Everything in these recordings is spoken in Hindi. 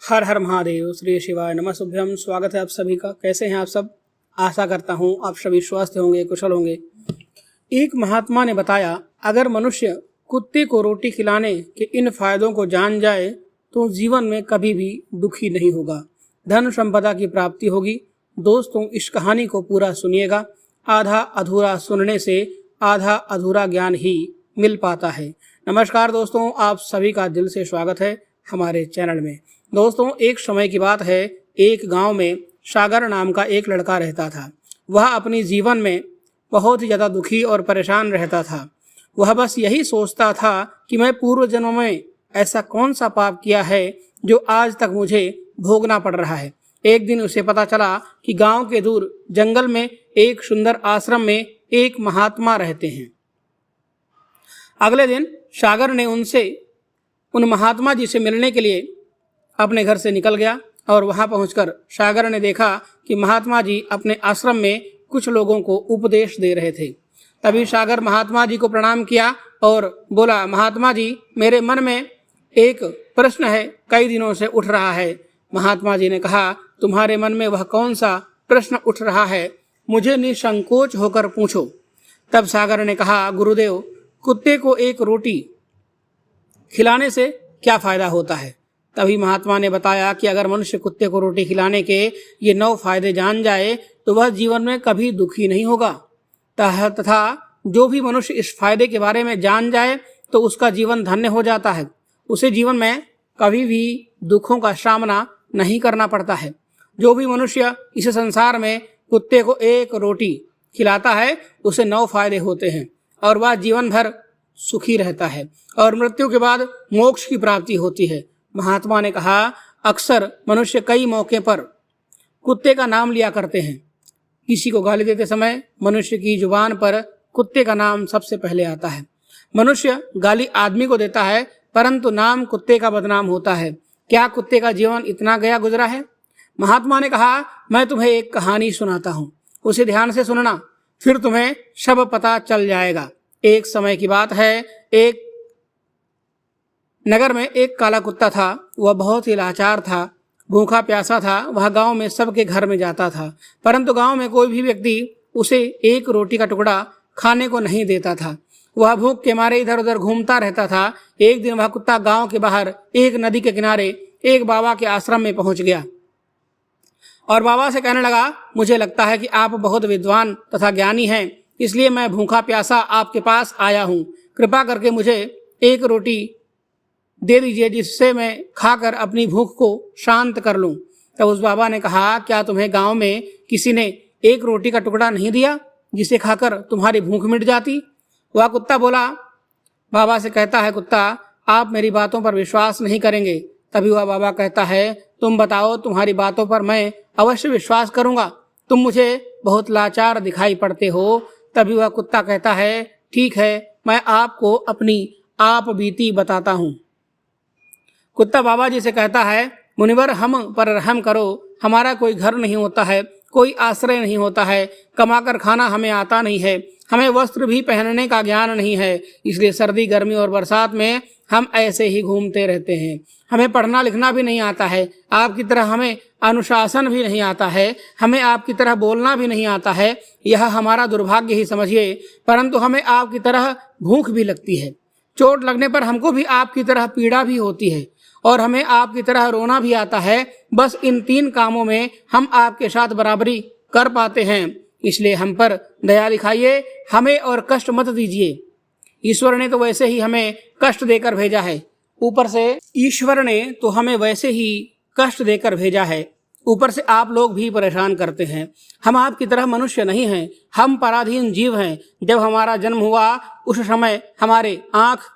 हर हर महादेव, श्री शिवाय नमः शुभ्यम। स्वागत है आप सभी का। कैसे हैं आप सब? आशा करता हूँ आप सभी स्वस्थ होंगे, कुशल होंगे। एक महात्मा ने बताया, अगर मनुष्य कुत्ते को रोटी खिलाने के इन फायदों को जान जाए तो जीवन में कभी भी दुखी नहीं होगा, धन संपदा की प्राप्ति होगी। दोस्तों, इस कहानी को पूरा सुनिएगा। आधा अधूरा सुनने से आधा अधूरा ज्ञान ही मिल पाता है। नमस्कार दोस्तों, आप सभी का दिल से स्वागत है हमारे चैनल में। दोस्तों, एक समय की बात है, एक गांव में सागर नाम का एक लड़का रहता था। वह अपनी जीवन में बहुत ही ज़्यादा दुखी और परेशान रहता था। वह बस यही सोचता था कि मैं पूर्व जन्म में ऐसा कौन सा पाप किया है जो आज तक मुझे भोगना पड़ रहा है। एक दिन उसे पता चला कि गांव के दूर जंगल में एक सुंदर आश्रम में एक महात्मा रहते हैं। अगले दिन सागर ने उन महात्मा जी से मिलने के लिए अपने घर से निकल गया और वहां पहुंचकर सागर ने देखा कि महात्मा जी अपने आश्रम में कुछ लोगों को उपदेश दे रहे थे। तभी सागर महात्मा जी को प्रणाम किया और बोला, महात्मा जी, मेरे मन में एक प्रश्न है, कई दिनों से उठ रहा है। महात्मा जी ने कहा, तुम्हारे मन में वह कौन सा प्रश्न उठ रहा है, मुझे निसंकोच होकर पूछो। तब सागर ने कहा, गुरुदेव, कुत्ते को एक रोटी खिलाने से क्या फायदा होता है? तभी महात्मा ने बताया कि अगर मनुष्य कुत्ते को रोटी खिलाने के ये 9 फायदे जान जाए तो वह जीवन में कभी दुखी नहीं होगा, तथा जो भी मनुष्य इस फायदे के बारे में जान जाए तो उसका जीवन धन्य हो जाता है। उसे जीवन में कभी भी दुखों का सामना नहीं करना पड़ता है। जो भी मनुष्य इस संसार में कुत्ते को एक रोटी खिलाता है उसे 9 फायदे होते हैं और वह जीवन भर सुखी रहता है और मृत्यु के बाद मोक्ष की प्राप्ति होती है। महात्मा ने कहा, अक्सर मनुष्य कई मौके पर कुत्ते का नाम लिया करते हैं। किसी को गाली देते समय मनुष्य की जुबान पर कुत्ते का नाम सबसे पहले आता है। मनुष्य गाली आदमी को देता है परंतु नाम कुत्ते का बदनाम होता है। क्या कुत्ते का जीवन इतना गया गुजरा है? महात्मा ने कहा, मैं तुम्हें एक कहानी सुनाता हूँ, उसे ध्यान से सुनना, फिर तुम्हें सब पता चल जाएगा। एक समय की बात है, एक नगर में एक काला कुत्ता था। वह बहुत ही लाचार था, भूखा प्यासा था। वह गांव में सबके घर में जाता था परंतु गांव में कोई भी व्यक्ति उसे एक रोटी का टुकड़ा खाने को नहीं देता था। वह भूख के मारे इधर उधर घूमता रहता था। एक दिन वह कुत्ता गांव के बाहर एक नदी के किनारे एक बाबा के आश्रम में पहुंच गया और बाबा से कहने लगा, मुझे लगता है कि आप बहुत विद्वान तथा ज्ञानी हैं, इसलिए मैं भूखा प्यासा आपके पास आया हूँ। कृपा करके मुझे एक रोटी दे दीजिए जिससे मैं खाकर अपनी भूख को शांत कर लूं। तब उस बाबा ने कहा, क्या तुम्हें गांव में किसी ने एक रोटी का टुकड़ा नहीं दिया जिसे खाकर तुम्हारी भूख मिट जाती? वह कुत्ता बोला, बाबा से कहता है, कुत्ता, आप मेरी बातों पर विश्वास नहीं करेंगे। तभी वह बाबा कहता है, तुम बताओ, तुम्हारी बातों पर मैं अवश्य विश्वास करूंगा, तुम मुझे बहुत लाचार दिखाई पड़ते हो। तभी वह कुत्ता कहता है, ठीक है, मैं आपको अपनी आप बीती बताता हूँ। कुत्ता बाबा जी से कहता है, मुनिवर, हम पर रहम करो, हमारा कोई घर नहीं होता है, कोई आश्रय नहीं होता है, कमाकर खाना हमें आता नहीं है, हमें वस्त्र भी पहनने का ज्ञान नहीं है, इसलिए सर्दी गर्मी और बरसात में हम ऐसे ही घूमते रहते हैं। हमें पढ़ना लिखना भी नहीं आता है, आपकी तरह हमें अनुशासन भी नहीं आता है, हमें आपकी तरह बोलना भी नहीं आता है। यह हमारा दुर्भाग्य ही समझिए, परंतु हमें आपकी तरह भूख भी लगती है, चोट लगने पर हमको भी आपकी तरह पीड़ा भी होती है और हमें आपकी तरह रोना भी आता है। बस इन 3 कामों में हम आपके साथ बराबरी कर पाते हैं, इसलिए हम पर दया दिखाइए, हमें और कष्ट मत दीजिए। ईश्वर ने तो वैसे ही हमें कष्ट देकर भेजा है, ऊपर से ईश्वर ने तो हमें वैसे ही कष्ट देकर भेजा है, ऊपर से आप लोग भी परेशान करते हैं। हम आपकी तरह मनुष्य नहीं हैं, हम पराधीन जीव हैं। जब हमारा जन्म हुआ उस समय हमारे आँख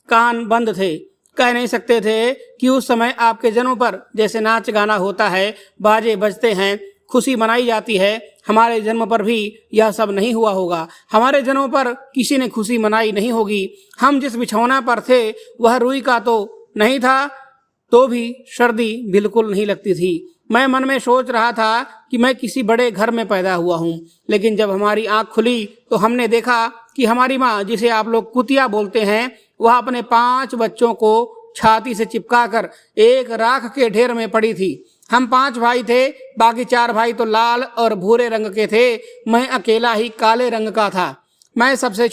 कान बंद थे, कह नहीं सकते थे कि उस समय आपके जन्म पर जैसे नाच गाना होता है, बाजे बजते हैं, खुशी मनाई जाती है, हमारे जन्म पर भी यह सब नहीं हुआ होगा। हमारे जन्म पर किसी ने खुशी मनाई नहीं होगी। हम जिस बिछौना पर थे वह रुई का तो नहीं था, तो भी सर्दी बिल्कुल नहीं लगती थी। मैं मन में सोच रहा था कि मैं किसी बड़े घर में पैदा हुआ हूँ, लेकिन जब हमारी आँख खुली तो हमने देखा कि हमारी माँ, जिसे आप लोग कुतिया बोलते हैं, वह अपने 5 बच्चों को छाती से चिपकाकर एक राख के ढेर में पड़ी थी। हम 5 भाई थे, बाकी 4 भाई तो लाल और भूरे रंग के थे। मैं अकेला ही काले रंग का था। मैं ही सबसे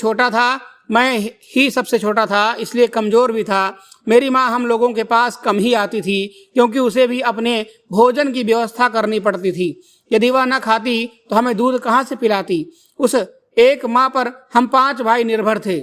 छोटा था, इसलिए कमज़ोर भी था। मेरी माँ हम लोगों के पास कम ही आती थी, क्योंकि उसे भी अपने भोजन की व्यवस्था करनी पड़ती थी। यदि वह न खाती तो हमें दूध कहाँ से पिलाती। उस एक माँ पर हम 5 भाई निर्भर थे।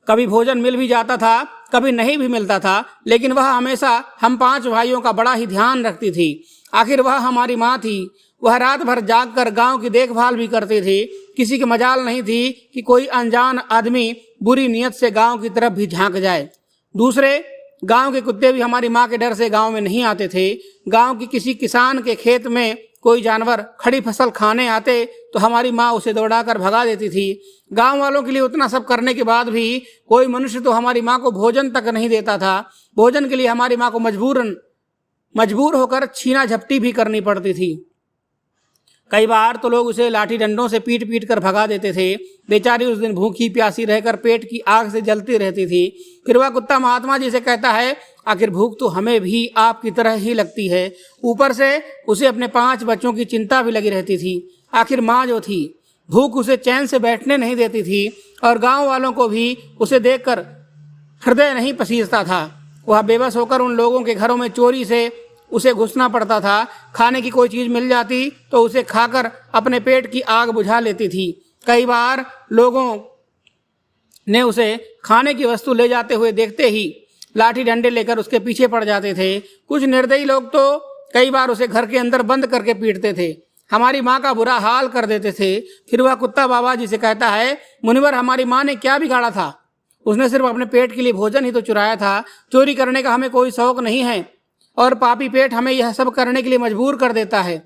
कभी भोजन मिल भी जाता था, कभी नहीं भी मिलता था, लेकिन वह हमेशा हम 5 भाइयों का बड़ा ही ध्यान रखती थी। आखिर वह हमारी माँ थी। वह रात भर जागकर गांव की देखभाल भी करती थी। किसी की मजाल नहीं थी कि कोई अनजान आदमी बुरी नीयत से गांव की तरफ भी झांक जाए। दूसरे गांव के कुत्ते भी हमारी माँ के डर से गांव में नहीं आते थे। गांव की किसी किसान के खेत में कोई जानवर खड़ी फसल खाने आते तो हमारी माँ उसे दौड़ाकर भगा देती थी। गांव वालों के लिए उतना सब करने के बाद भी कोई मनुष्य तो हमारी माँ को भोजन तक नहीं देता था। भोजन के लिए हमारी माँ को मजबूर होकर छीना झपटी भी करनी पड़ती थी। कई बार तो लोग उसे लाठी डंडों से पीट पीट कर भगा देते थे। बेचारी उस दिन भूखी प्यासी रहकर पेट की आग से जलती रहती थी। फिर वह कुत्ता महात्मा जी से कहता है, आखिर भूख तो हमें भी आपकी तरह ही लगती है। ऊपर से उसे अपने 5 बच्चों की चिंता भी लगी रहती थी। आखिर माँ जो थी, भूख उसे चैन से बैठने नहीं देती थी और गांव वालों को भी उसे देखकर हृदय नहीं पसीजता था। वह बेबस होकर उन लोगों के घरों में चोरी से उसे घुसना पड़ता था। खाने की कोई चीज़ मिल जाती तो उसे खाकर अपने पेट की आग बुझा लेती थी। कई बार लोगों ने उसे खाने की वस्तु ले जाते हुए देखते ही लाठी डंडे लेकर उसके पीछे पड़ जाते थे। कुछ निर्दयी लोग तो कई बार उसे घर के अंदर बंद करके पीटते थे। हमारी माँ का बुरा हाल कर देते थे। फिर वह कुत्ता बाबा जी से कहता है, मुनिवर हमारी माँ ने क्या बिगाड़ा था? उसने सिर्फ अपने पेट के लिए भोजन ही तो चुराया था। चोरी करने का हमें कोई शौक नहीं है और पापी पेट हमें यह सब करने के लिए मजबूर कर देता है।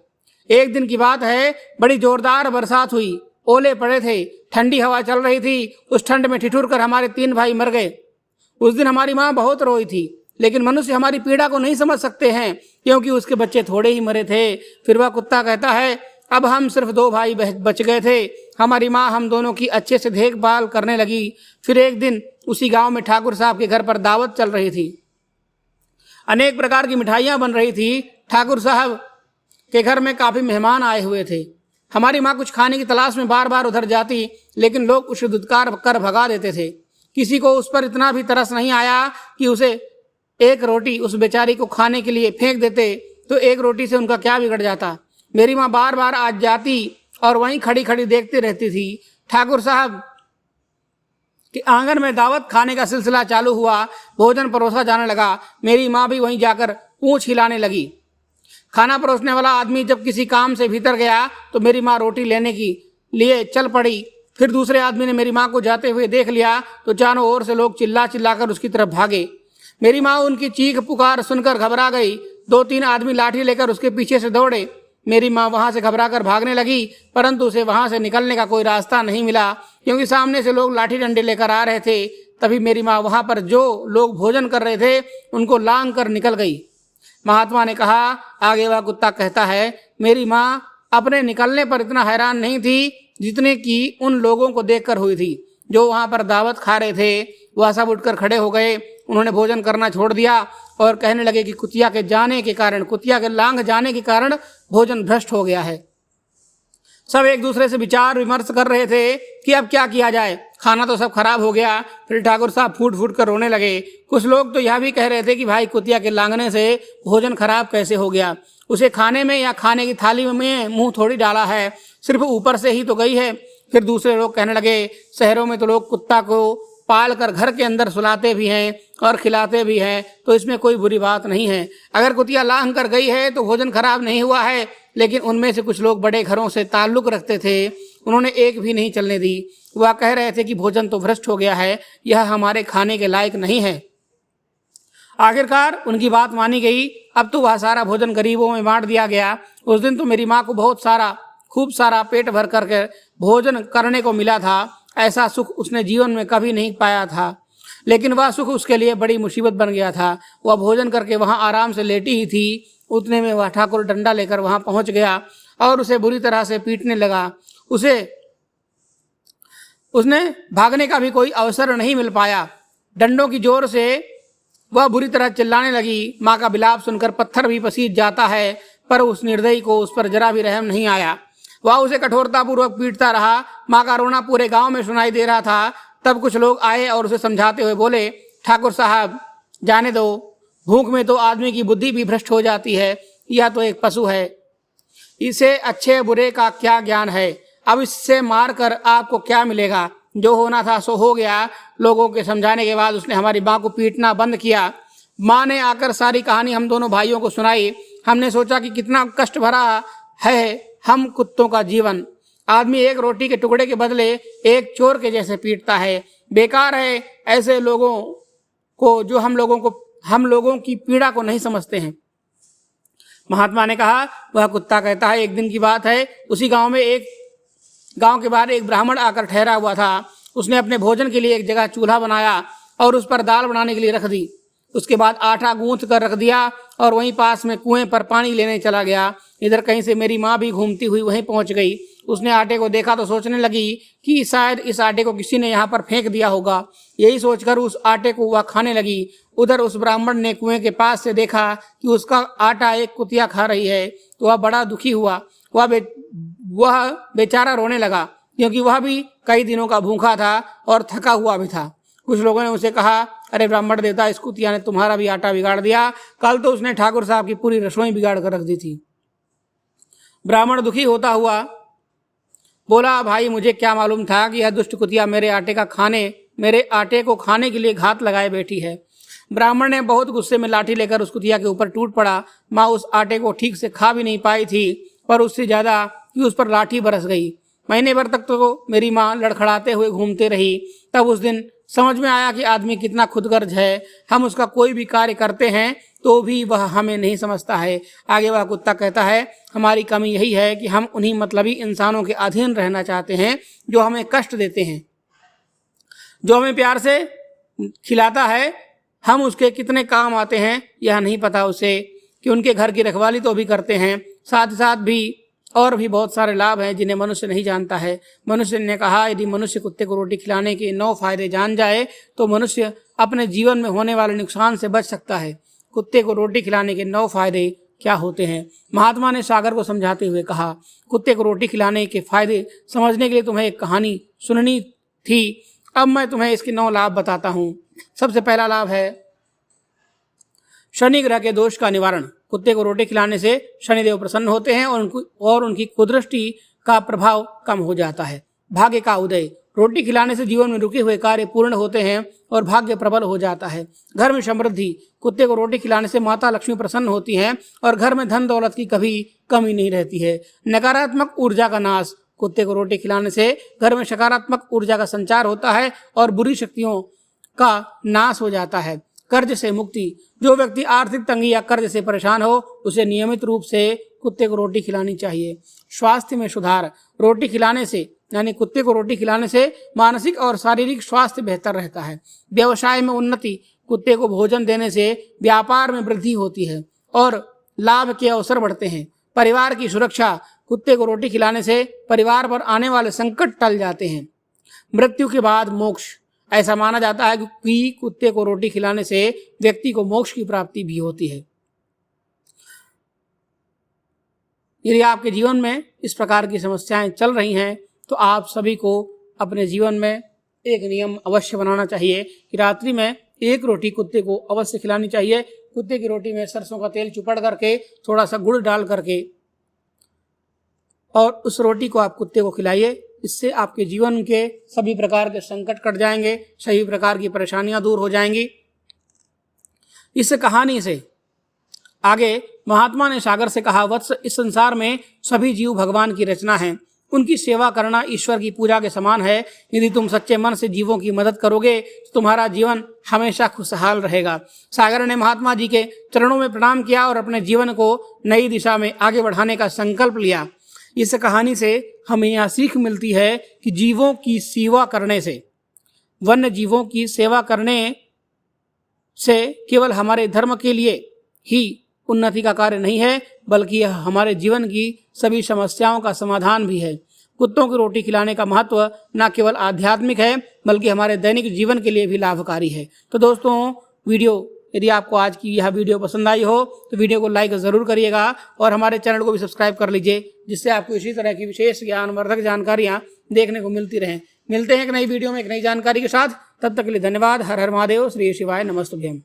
एक दिन की बात है, बड़ी जोरदार बरसात हुई, ओले पड़े थे, ठंडी हवा चल रही थी। उस ठंड में ठिठुर कर हमारे 3 भाई मर गए। उस दिन हमारी माँ बहुत रोई थी, लेकिन मनुष्य हमारी पीड़ा को नहीं समझ सकते हैं, क्योंकि उसके बच्चे थोड़े ही मरे थे। फिर वह कुत्ता कहता है, अब हम सिर्फ 2 भाई बच गए थे। हमारी माँ हम दोनों की अच्छे से देखभाल करने लगी। फिर एक दिन उसी गांव में ठाकुर साहब के घर पर दावत चल रही थी। अनेक प्रकार की मिठाइयाँ बन रही थी। ठाकुर साहब के घर में काफ़ी मेहमान आए हुए थे। हमारी माँ कुछ खाने की तलाश में बार बार उधर जाती, लेकिन लोग उसे दुत्कार कर भगा देते थे। किसी को उस पर इतना भी तरस नहीं आया कि उसे एक रोटी उस बेचारी को खाने के लिए फेंक देते, तो एक रोटी से उनका क्या बिगड़ जाता। मेरी माँ बार बार आज जाती और वहीं खड़ी खड़ी देखती रहती थी। ठाकुर साहब कि आंगन में दावत खाने का सिलसिला चालू हुआ। भोजन परोसा जाने लगा। मेरी माँ भी वहीं जाकर पूंछ हिलाने लगी। खाना परोसने वाला आदमी जब किसी काम से भीतर गया तो मेरी माँ रोटी लेने के लिए चल पड़ी। फिर दूसरे आदमी ने मेरी माँ को जाते हुए देख लिया तो चारों ओर से लोग चिल्ला चिल्लाकर उसकी तरफ भागे। मेरी माँ उनकी चीख पुकार सुनकर घबरा गई। 2-3 आदमी लाठी लेकर उसके पीछे से दौड़े। मेरी माँ वहाँ से घबराकर भागने लगी, परंतु उसे वहाँ से निकलने का कोई रास्ता नहीं मिला, क्योंकि सामने से लोग लाठी डंडे लेकर आ रहे थे। तभी मेरी माँ वहाँ पर जो लोग भोजन कर रहे थे उनको लांग कर निकल गई। महात्मा ने कहा, आगे वह कुत्ता कहता है, मेरी माँ अपने निकलने पर इतना हैरान नहीं थी जितने कि उन लोगों को देखकर हुई थी जो वहाँ पर दावत खा रहे थे। वह सब उठकर खड़े हो गए। उन्होंने भोजन करना छोड़ दिया और कहने लगे कि कुतिया के लांग जाने के कारण भोजन भ्रष्ट हो गया है। सब एक दूसरे से विचार विमर्श कर रहे थे कि अब क्या किया जाए। खाना तो सब खराब हो गया। फिर ठाकुर साहब फूट फूट कर रोने लगे। कुछ लोग तो यह भी कह रहे थे कि भाई कुतिया के लांगने से भोजन खराब कैसे हो गया? उसे खाने में या खाने की थाली में मुंह थोड़ी डाला है, सिर्फ ऊपर से ही तो गई है। फिर दूसरे लोग कहने लगे, शहरों में तो लोग कुत्ता को पाल कर घर के अंदर सुलाते भी हैं और खिलाते भी हैं, तो इसमें कोई बुरी बात नहीं है। अगर कुतिया लांग कर गई है तो भोजन खराब नहीं हुआ है। लेकिन उनमें से कुछ लोग बड़े घरों से ताल्लुक रखते थे, उन्होंने एक भी नहीं चलने दी। वह कह रहे थे कि भोजन तो भ्रष्ट हो गया है, यह हमारे खाने के लायक नहीं है। आखिरकार उनकी बात मानी गई। अब तो वह सारा भोजन गरीबों में बांट दिया गया। उस दिन तो मेरी माँ को खूब सारा पेट भर करके भोजन करने को मिला था। ऐसा सुख उसने जीवन में कभी नहीं पाया था, लेकिन वह सुख उसके लिए बड़ी मुसीबत बन गया था। वह भोजन करके वहाँ आराम से लेटी ही थी, उतने में वह ठाकुर डंडा लेकर वहाँ पहुँच गया और उसे बुरी तरह से पीटने लगा। उसने भागने का भी कोई अवसर नहीं मिल पाया। डंडों की जोर से वह बुरी तरह चिल्लाने लगी। माँ का विलाप सुनकर पत्थर भी पसीज जाता है, पर उस निर्दयी को उस पर जरा भी रहम नहीं आया। वह उसे कठोरतापूर्वक पीटता रहा। माँ का रोना पूरे गांव में सुनाई दे रहा था। तब कुछ लोग आए और उसे समझाते हुए बोले, ठाकुर साहब जाने दो, भूख में तो आदमी की बुद्धि भी भ्रष्ट हो जाती है। यह तो एक पशु है, इसे अच्छे बुरे का क्या ज्ञान है। अब इससे मार कर आपको क्या मिलेगा? जो होना था सो हो गया। लोगों के समझाने के बाद उसने हमारी माँ को पीटना बंद किया। माँ ने आकर सारी कहानी हम दोनों भाइयों को सुनाई। हमने सोचा कि कितना कष्ट भरा है हम कुत्तों का जीवन। आदमी एक रोटी के टुकड़े के बदले एक चोर के जैसे पीटता है। बेकार है ऐसे लोगों को जो हम लोगों की पीड़ा को नहीं समझते हैं। महात्मा ने कहा, वह कुत्ता कहता है, एक दिन की बात है, उसी गांव के बाहर एक ब्राह्मण आकर ठहरा हुआ था। उसने अपने भोजन के लिए एक जगह चूल्हा बनाया और उस पर दाल बनाने के लिए रख दी। उसके बाद आटा गूंथ कर रख दिया और वहीं पास में कुएं पर पानी लेने चला गया। इधर कहीं से मेरी माँ भी घूमती हुई वहीं पहुंच गई। उसने आटे को देखा तो सोचने लगी कि शायद इस आटे को किसी ने यहाँ पर फेंक दिया होगा। यही सोचकर उस आटे को वह खाने लगी। उधर उस ब्राह्मण ने कुएं के पास से देखा कि उसका आटा एक कुतिया खा रही है, तो वह बड़ा दुखी हुआ। वह बेचारा रोने लगा, क्योंकि वह भी कई दिनों का भूखा था और थका हुआ भी था। कुछ लोगों ने उसे कहा, अरे ब्राह्मण देवता, इस कुतिया ने तुम्हारा भी आटा बिगाड़ दिया। कल तो उसने ठाकुर साहब की पूरी रसोई बिगाड़ कर रख दी थी। ब्राह्मण दुखी होता हुआ बोला, भाई मुझे क्या मालूम था कि यह दुष्ट कुतिया मेरे आटे को खाने के लिए घात लगाए बैठी है। ब्राह्मण ने बहुत गुस्से में लाठी लेकर उस कुतिया के ऊपर टूट पड़ा। माँ उस आटे को ठीक से खा भी नहीं पाई थी, पर उससे ज्यादा कि उस पर लाठी बरस गई। महीने भर तक तो मेरी माँ लड़खड़ाते हुए घूमते रही। तब उस दिन समझ में आया कि आदमी कितना खुदगर्ज है। हम उसका कोई भी कार्य करते हैं तो भी वह हमें नहीं समझता है। आगे वह कुत्ता कहता है, हमारी कमी यही है कि हम उन्हीं मतलबी इंसानों के अधीन रहना चाहते हैं जो हमें कष्ट देते हैं। जो हमें प्यार से खिलाता है, हम उसके कितने काम आते हैं यह नहीं पता उसे, कि उनके घर की रखवाली तो भी करते हैं। साथ ही साथ भी और भी बहुत सारे लाभ हैं जिन्हें मनुष्य नहीं जानता है। मनुष्य ने कहा, यदि मनुष्य कुत्ते को रोटी खिलाने के 9 फायदे जान जाए तो मनुष्य अपने जीवन में होने वाले नुकसान से बच सकता है। कुत्ते को रोटी खिलाने के 9 फायदे क्या होते हैं? महात्मा ने सागर को समझाते हुए कहा, कुत्ते को रोटी खिलाने के फायदे समझने के लिए तुम्हें एक कहानी सुननी थी। अब मैं तुम्हें इसके 9 लाभ बताता हूँ। सबसे पहला लाभ है शनि ग्रह के दोष का निवारण। कुत्ते को रोटी खिलाने से शनिदेव प्रसन्न होते हैं और उनकी कुदृष्टि का प्रभाव कम हो जाता है। भाग्य का उदय। रोटी खिलाने से जीवन में रुके हुए कार्य पूर्ण होते हैं और भाग्य प्रबल हो जाता है। घर में समृद्धि। कुत्ते को रोटी खिलाने से माता लक्ष्मी प्रसन्न होती हैं और घर में धन दौलत की कभी कमी नहीं रहती है। नकारात्मक ऊर्जा का नाश। कुत्ते को रोटी खिलाने से घर में सकारात्मक ऊर्जा का संचार होता है और बुरी शक्तियों का नाश हो जाता है। कर्ज से मुक्ति। जो व्यक्ति आर्थिक तंगी या कर्ज से परेशान हो उसे नियमित रूप से कुत्ते को रोटी खिलानी चाहिए। स्वास्थ्य में सुधार। रोटी खिलाने से यानी कुत्ते को रोटी खिलाने से मानसिक और शारीरिक स्वास्थ्य बेहतर रहता है। व्यवसाय में उन्नति। कुत्ते को भोजन देने से व्यापार में वृद्धि होती है और लाभ के अवसर बढ़ते हैं। परिवार की सुरक्षा। कुत्ते को रोटी खिलाने से परिवार पर आने वाले संकट टल जाते हैं। मृत्यु के बाद मोक्ष। ऐसा माना जाता है कि कुत्ते को रोटी खिलाने से व्यक्ति को मोक्ष की प्राप्ति भी होती है। यदि आपके जीवन में इस प्रकार की समस्याएं चल रही हैं तो आप सभी को अपने जीवन में एक नियम अवश्य बनाना चाहिए कि रात्रि में एक रोटी कुत्ते को अवश्य खिलानी चाहिए। कुत्ते की रोटी में सरसों का तेल चुपड़ करके थोड़ा सा गुड़ डाल करके और उस रोटी को आप कुत्ते को खिलाइए। इससे आपके जीवन के सभी प्रकार के संकट कट जाएंगे, सभी प्रकार की परेशानियां दूर हो जाएंगी। इस कहानी से आगे महात्मा ने सागर से कहा, वत्स, इस संसार में सभी जीव भगवान की रचना है। उनकी सेवा करना ईश्वर की पूजा के समान है। यदि तुम सच्चे मन से जीवों की मदद करोगे तो तुम्हारा जीवन हमेशा खुशहाल रहेगा। सागर ने महात्मा जी के चरणों में प्रणाम किया और अपने जीवन को नई दिशा में आगे बढ़ाने का संकल्प लिया। इस कहानी से हमें यह सीख मिलती है कि जीवों की सेवा करने से, वन्य जीवों की सेवा करने से केवल हमारे धर्म के लिए ही उन्नति का कार्य नहीं है, बल्कि यह हमारे जीवन की सभी समस्याओं का समाधान भी है। कुत्तों की रोटी खिलाने का महत्व न केवल आध्यात्मिक है बल्कि हमारे दैनिक जीवन के लिए भी लाभकारी है। तो दोस्तों, वीडियो यदि आपको आज की यह वीडियो पसंद आई हो तो वीडियो को लाइक ज़रूर करिएगा और हमारे चैनल को भी सब्सक्राइब कर लीजिए, जिससे आपको इसी तरह की विशेष ज्ञानवर्धक जानकारियाँ देखने को मिलती रहें। मिलते हैं एक नई वीडियो में एक नई जानकारी के साथ। तब तक के लिए धन्यवाद। हर हर महादेव। श्री शिवाय नमस्तुभ्यम।